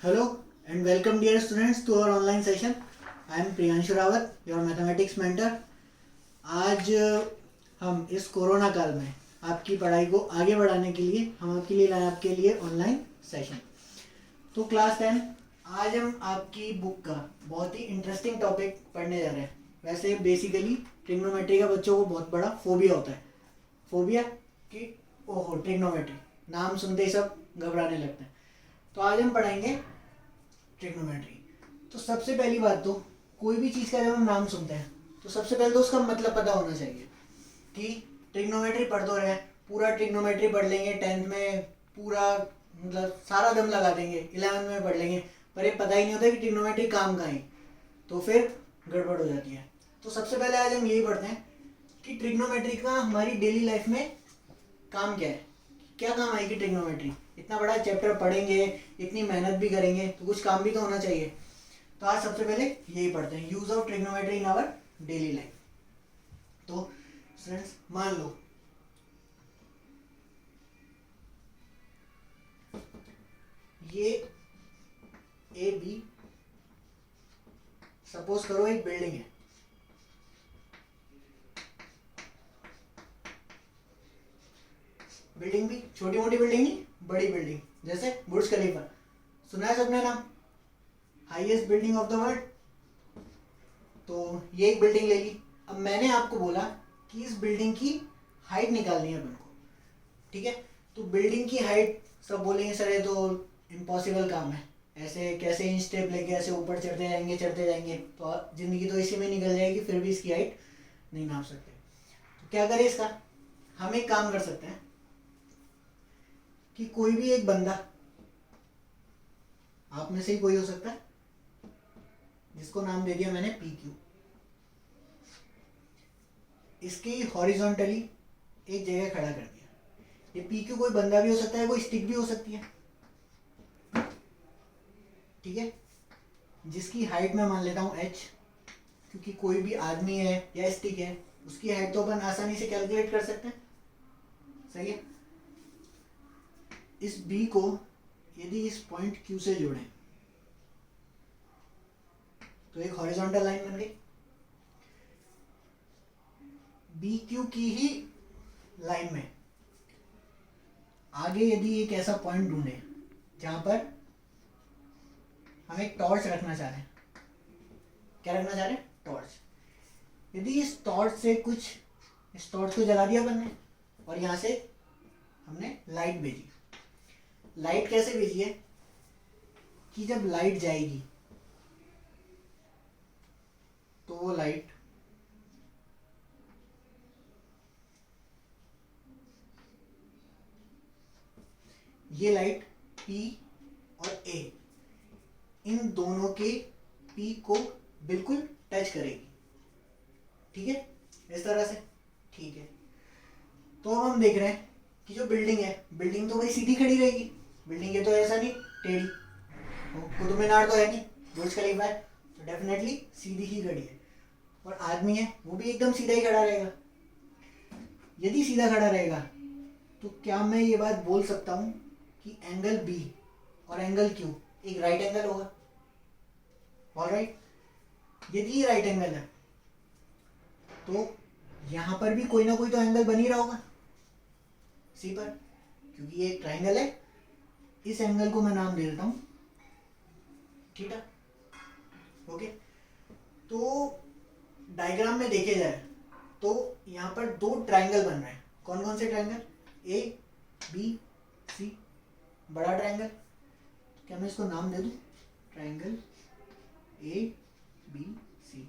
Hello and welcome dear students to our online session. I am Priyanshu Rawat, your mathematics mentor. आज हम इस corona काल में आपकी पढ़ाई को आगे बढ़ाने के लिए हम आपके लिए लाए आपके लिए ऑनलाइन सेशन। तो क्लास 10 आज हम आपकी बुक का बहुत ही इंटरेस्टिंग टॉपिक पढ़ने जा रहे हैं। वैसे बेसिकली ट्रिग्नोमेट्री का बच्चों को बहुत बड़ा फोबिया होता है। फोबिया कि ओहो ट्रिग्नोमेट्री, नाम सुनते ही सब घबराने लगते हैं। तो आज हम पढ़ेंगे ट्रिग्नोमेट्री। तो सबसे पहली बात तो कोई भी चीज़ का जब हम नाम सुनते हैं तो सबसे पहले तो उसका मतलब पता होना चाहिए कि ट्रिग्नोमेट्री पढ़ तो रहे हैं, पूरा ट्रिग्नोमेट्री पढ़ लेंगे 10th में, पूरा मतलब सारा दम लगा देंगे, 11th में पढ़ लेंगे, पर ये पता ही नहीं होता कि ट्रिग्नोमेट्री काम का है, तो फिर गड़बड़ हो जाती है। तो सबसे पहले आज हम यही पढ़ते हैं कि ट्रिग्नोमेट्री का हमारी डेली लाइफ में काम क्या है, क्या काम आएगी ट्रिग्नोमेट्री। इतना बड़ा चैप्टर पढ़ेंगे, इतनी मेहनत भी करेंगे तो कुछ काम भी तो होना चाहिए। तो आज सबसे पहले यही पढ़ते हैं, use of trigonometry in our daily life. तो फ्रेंड्स मान लो ये ए बी, सपोज करो एक बिल्डिंग है। बिल्डिंग भी छोटी मोटी बिल्डिंग नहीं, बड़ी बिल्डिंग, जैसे बुर्ज खलीफा, सुना है सबने नाम, highest building of the world. तो ये एक बिल्डिंग ले ली। अब मैंने आपको बोला कि इस बिल्डिंग की हाइट निकालनी है अपन को, ठीक है। तो बिल्डिंग की हाइट सब बोलेंगे सर ये तो इम्पॉसिबल काम है, ऐसे कैसे इंच टेप लेके ऐसे ऊपर चढ़ते जाएंगे तो जिंदगी तो इसी में निकल जाएगी, फिर भी इसकी हाइट नहीं नाप सकते। तो क्या करें इसका, हम एक काम कर सकते हैं कि कोई भी एक बंदा, आप में से ही कोई हो सकता है, जिसको नाम दे दिया मैंने पी क्यू, इसकी हॉरिजॉन्टली एक जगह खड़ा कर दिया। ये पी क्यू कोई बंदा भी हो सकता है, कोई स्टिक भी हो सकती है, ठीक है। जिसकी हाइट मैं मान लेता हूं एच, क्योंकि कोई भी आदमी है या स्टिक है उसकी हाइट तो अपन आसानी से कैलकुलेट कर सकते हैं, सही है। इस बी को यदि इस पॉइंट क्यू से जोड़ें तो एक हॉरिजॉन्टल लाइन बन गई। बी क्यू की ही लाइन में आगे यदि एक ऐसा पॉइंट ढूंढे जहां पर हम एक टॉर्च रखना चाह रहे हैं, क्या रखना चाह रहे हैं, टॉर्च। यदि इस टॉर्च से कुछ, इस टॉर्च को जला दिया अपन ने और यहां से हमने लाइट भेजी। लाइट कैसे भेजी है कि जब लाइट जाएगी तो वो लाइट ये लाइट P और A इन दोनों के P को बिल्कुल टच करेगी, ठीक है, इस तरह से, ठीक है। तो अब हम देख रहे हैं कि जो बिल्डिंग है, बिल्डिंग तो भाई सीधी खड़ी रहेगी, बिल्डिंग है तो ऐसा नहीं टेढ़ी, कुतुब मीनार तो है नहीं, बुर्ज खलीफा है तो डेफिनेटली सीधी ही खड़ी है। और आदमी है वो भी एकदम सीधा ही खड़ा रहेगा। यदि सीधा खड़ा रहेगा तो क्या मैं ये बात बोल सकता हूं कि एंगल बी और एंगल क्यू एक राइट एंगल होगा, ऑलराइट। यदि ये राइट एंगल है तो यहां पर भी कोई ना कोई तो एंगल बन ही रहा होगा सी पर, क्योंकि ये एक ट्राइंगल है। इस एंगल को मैं नाम दे देता हूं थीटा, ओके। तो डायग्राम में देखे जाए तो यहां पर दो ट्राइंगल बन रहे हैं। कौन कौन से ट्राइंगल, ए बी सी, बड़ा ट्राइंगल। तो क्या मैं इसको नाम दे दूं, triangle A B C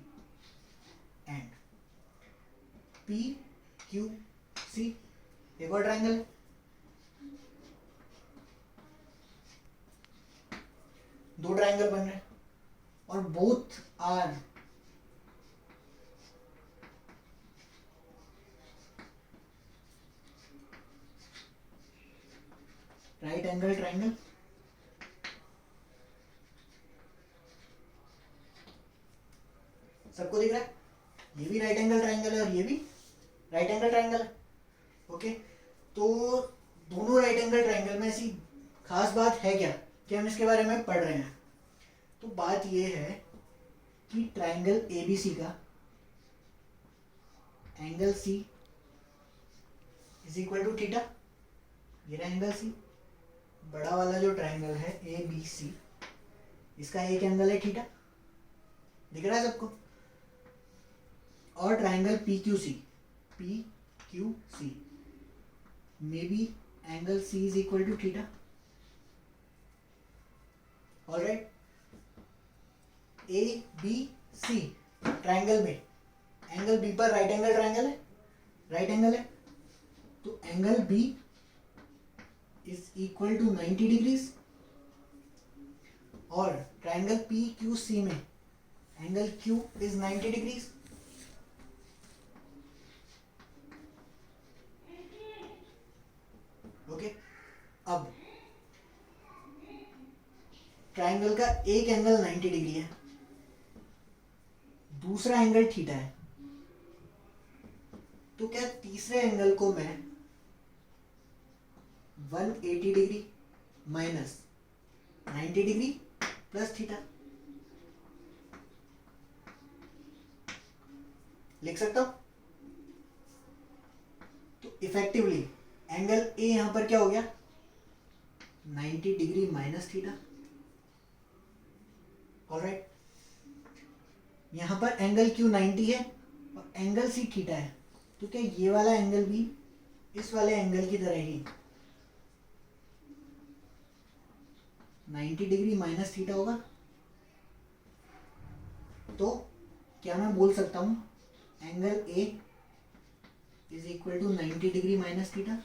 and P Q C, एक और ट्राइंगल है। दो ट्राइंगल बन रहे हैं और both are right angle triangle. सबको दिख रहा है, ये भी राइट एंगल ट्राइंगल है और ये भी राइट एंगल ट्राइंगल है, ओके। तो दोनों राइट एंगल ट्राइंगल में ऐसी खास बात है क्या कि हम इसके बारे में पढ़ रहे हैं। तो बात ये है कि ट्राइंगल ABC का angle C is equal to theta. ये रहा एंगल C, बड़ा वाला जो ट्राइंगल है ABC, इसका एक एंगल है थीटा, दिख रहा है सबको। और ट्राइंगल PQC में भी angle C is equal to theta. Alright, ABC triangle में एंगल B पर राइट एंगल ट्राइंगल है, राइट एंगल है, तो angle B is equal to 90 degrees. और ट्राइंगल PQC में angle Q is 90 degrees. Okay, अब ट्राइंगल का एक एंगल 90 डिग्री है, दूसरा एंगल थीटा है, तो क्या तीसरे एंगल को मैं 180 degree minus 90 degree plus theta लिख सकता हूं? तो इफेक्टिवली एंगल A यहां पर क्या हो गया, 90 डिग्री माइनस थीटा। ऑलराइट, यहां पर एंगल Q 90 है और एंगल C थीटा है, तो क्या ये वाला एंगल भी इस वाले एंगल की तरह ही 90 डिग्री माइनस थीटा होगा? तो क्या मैं बोल सकता हूं angle A is equal to 90 degree minus theta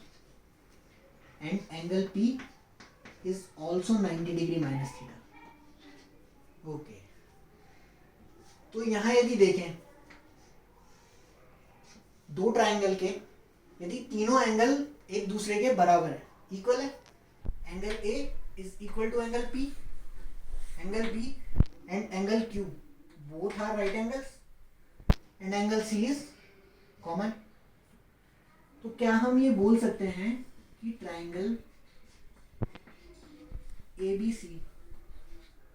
and angle P is also 90 degree minus theta. Okay, तो यहां यदि देखें दो ट्राइंगल के यदि तीनों एंगल एक दूसरे के बराबर है, इक्वल है, angle A is equal to angle P, angle B and angle Q both are right angles and angle C is common, तो क्या हम ये बोल सकते हैं कि triangle ABC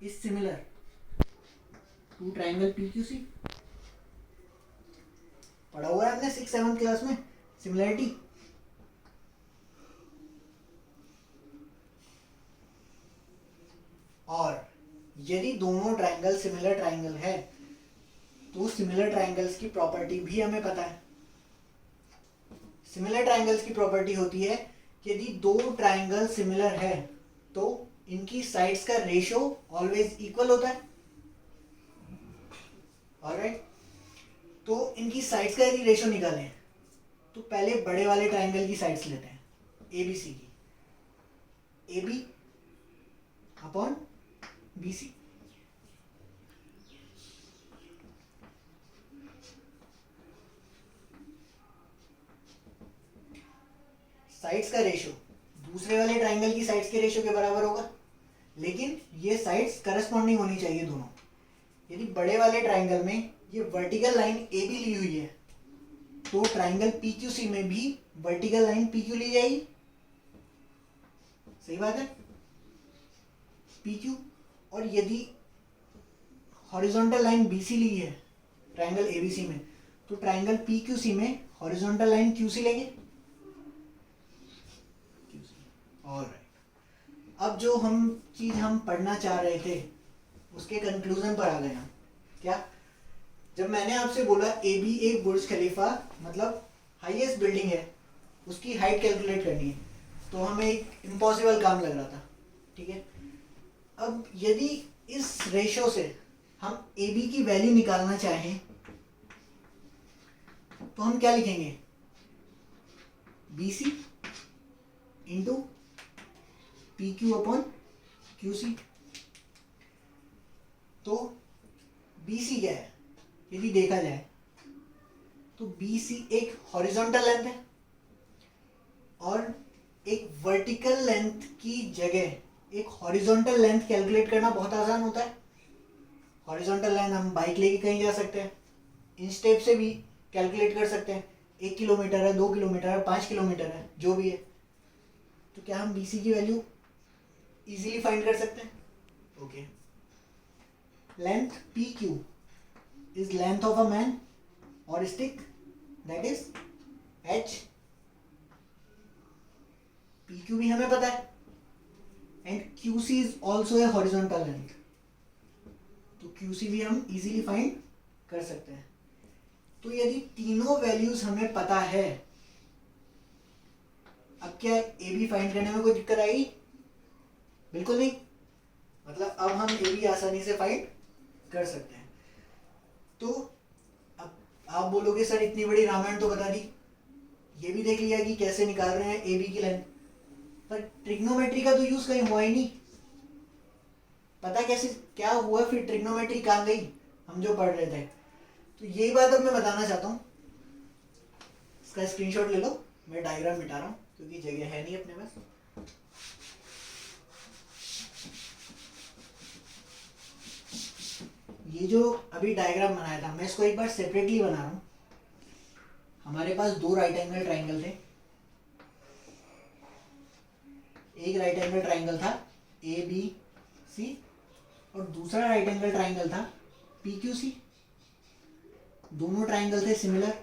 is similar to triangle PQC? पढ़ा हुआ है आपने 6th-7th क्लास में सिमिलरिटी। और यदि दोनों ट्राइंगल सिमिलर ट्राइंगल है तो सिमिलर ट्राइंगल्स की प्रॉपर्टी भी हमें पता है। सिमिलर ट्राइंगल्स की प्रॉपर्टी होती है कि यदि दो ट्राइंगल सिमिलर है तो इनकी साइड्स का रेशियो ऑलवेज इक्वल होता है। ऑलराइट, तो इनकी साइड्स का यदि रेशियो निकालें तो पहले बड़े वाले ट्राइंगल की साइड्स लेते हैं ABC की, AB अपॉन BC। साइड्स का रेशियो दूसरे वाले ट्राइंगल की साइड्स के रेशियो के बराबर होगा, लेकिन ये साइड्स करस्पॉन्डिंग होनी चाहिए दोनों। यदि बड़े वाले ट्राइंगल में ये वर्टिकल लाइन AB ली हुई है तो ट्राइंगल PQC में भी वर्टिकल लाइन PQ ली जाएगी। सही बात है, PQ। और यदि हॉरिजॉन्टल लाइन BC ली है ट्राइंगल ABC में तो ट्राइंगल PQC में हॉरिजॉन्टल लाइन QC लेंगे। ऑलराइट, अब जो चीज हम पढ़ना चाह रहे थे उसके कंक्लूजन पर आ गए हम। क्या? जब मैंने आपसे बोला AB एक बुर्ज खलीफा मतलब हाईएस्ट बिल्डिंग है, उसकी हाइट कैलकुलेट करनी है, तो हमें एक इम्पॉसिबल काम लग रहा था। ठीक है, अब यदि इस रेशो से हम AB की वैल्यू निकालना चाहें तो हम क्या लिखेंगे, BC into PQ upon QC। तो BC क्या है यदि देखा जाए तो BC एक हॉरिजॉन्टल लेंथ है और एक वर्टिकल लेंथ की जगह एक हॉरिजॉन्टल लेंथ कैलकुलेट करना बहुत आसान होता है। हॉरिजॉन्टल लेंथ हम बाइक लेके कहीं जा सकते हैं, इन स्टेप से भी कैलकुलेट कर सकते हैं, 1 किलोमीटर है, 2 किलोमीटर है, 5 किलोमीटर है, जो भी है। तो क्या हम BC की वैल्यू इजीली फाइंड कर सकते हैं. Okay. Length p q is length of a man और stick, that is h. P q भी हमें पता है, and q c is also a horizontal length, तो क्यू सी भी हम इजीली फाइंड कर सकते हैं. तो यदि तीनों वैल्यूज हमें पता है, अब क्या ए बी फाइंड करने में कोई दिक्कत आएगी? बिल्कुल नहीं. मतलब अब हम ए बी आसानी से फाइंड कर सकते हैं. तो अब आप बोलोगे सर इतनी बड़ी रामायण तो बता दी, ये भी देख लिया कि कैसे निकाल रहे हैं ए बी की लेंथ, पर ट्रिग्नोमेट्री का तो यूज कहीं हुआ ही नहीं. पता कैसे क्या हुआ फिर? ट्रिग्नोमेट्री कहाँ गई हम जो पढ़ रहे थे? तो यही बात अब मैं बताना चाहता हूँ. इसका स्क्रीनशॉट ले लो, मैं डायग्राम मिटा रहा हूँ क्योंकि जगह है नहीं अपने पास. ये जो अभी डायग्राम बनाया था, मैं इसको एक बार सेपरेटली बना रहा हूँ. हमारे पास दो राइट एंगल ट्राइंगल थे. एक राइट एंगल ट्राइंगल था ए बी सी और दूसरा राइट एंगल ट्राइंगल था पी क्यू सी. दोनों ट्राइंगल थे सिमिलर.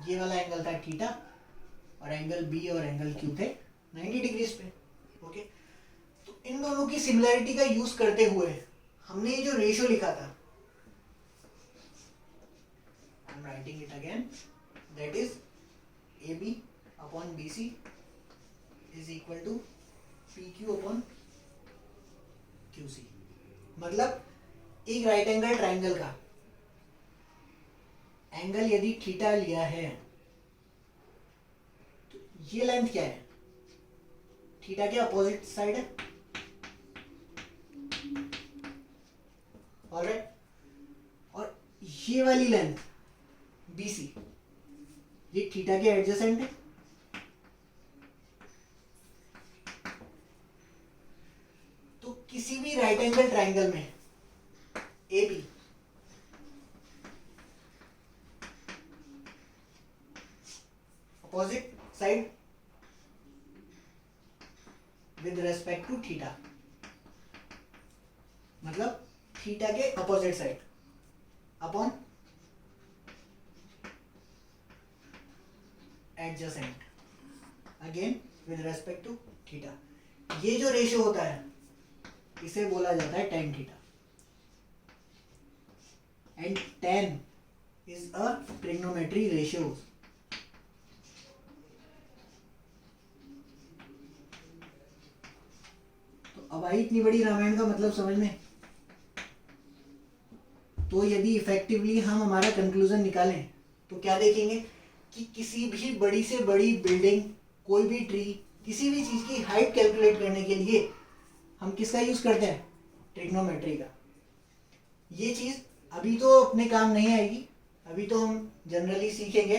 ये वाला एंगल था थीटा और एंगल बी और एंगल क्यू थे 90 डिग्रीज पे. ओके. तो इन दोनों की सिमिलरिटी का यूज करते हुए हमने ये जो रेशियो लिखा था, I am writing it again, that is A B upon B C is equal to P Q upon Q C. मतलब एक राइट एंगल ट्राइंगल का एंगल यदि थीटा लिया है तो ये लेंथ क्या है? थीटा के अपोजिट साइड है. ऑलराइट. और ये वाली लेंथ BC ये थीटा के एडजेसेंट है. तो किसी भी राइट एंगल ट्राइंगल में AB opposite side with respect to theta, मतलब थीटा के opposite side upon adjacent again with respect to theta. ये जो रेशियो होता है इसे बोला जाता है tan theta. And tan is a trigonometry ratio. तो अब आई इतनी बड़ी रामायण का मतलब समझ में. तो यदि इफेक्टिवली हम हमारा कंक्लूजन निकालें तो क्या देखेंगे कि किसी भी बड़ी से बड़ी बिल्डिंग, कोई भी ट्री, किसी भी चीज की हाइट कैलकुलेट करने के लिए हम किसका यूज करते हैं? ट्रिग्नोमेट्री का. ये चीज अभी तो अपने काम नहीं आएगी, अभी तो हम जनरली सीखेंगे,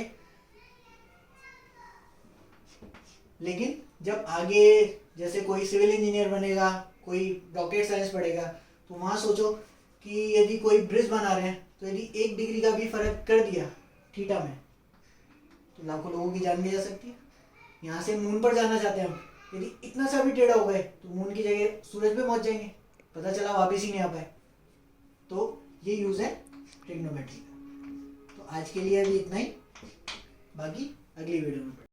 लेकिन जब आगे जैसे कोई सिविल इंजीनियर बनेगा, कोई रॉकेट साइंस पढ़ेगा, तो वहां सोचो कि यदि कोई ब्रिज बना रहे हैं तो यदि 1 डिग्री का भी फर्क कर दिया थीटा में तो लाखों लोगों की जान भी जा सकती है. यहाँ से मून पर जाना चाहते हैं हम, यदि इतना सा भी टेढ़ा हो गए तो मून की जगह सूरज पे पहुंच जाएंगे, पता चला वापस ही नहीं आ पाए. तो ये यूज है ट्रिग्नोमेट्री का. तो आज के लिए अभी इतना ही, बाकी अगली वीडियो में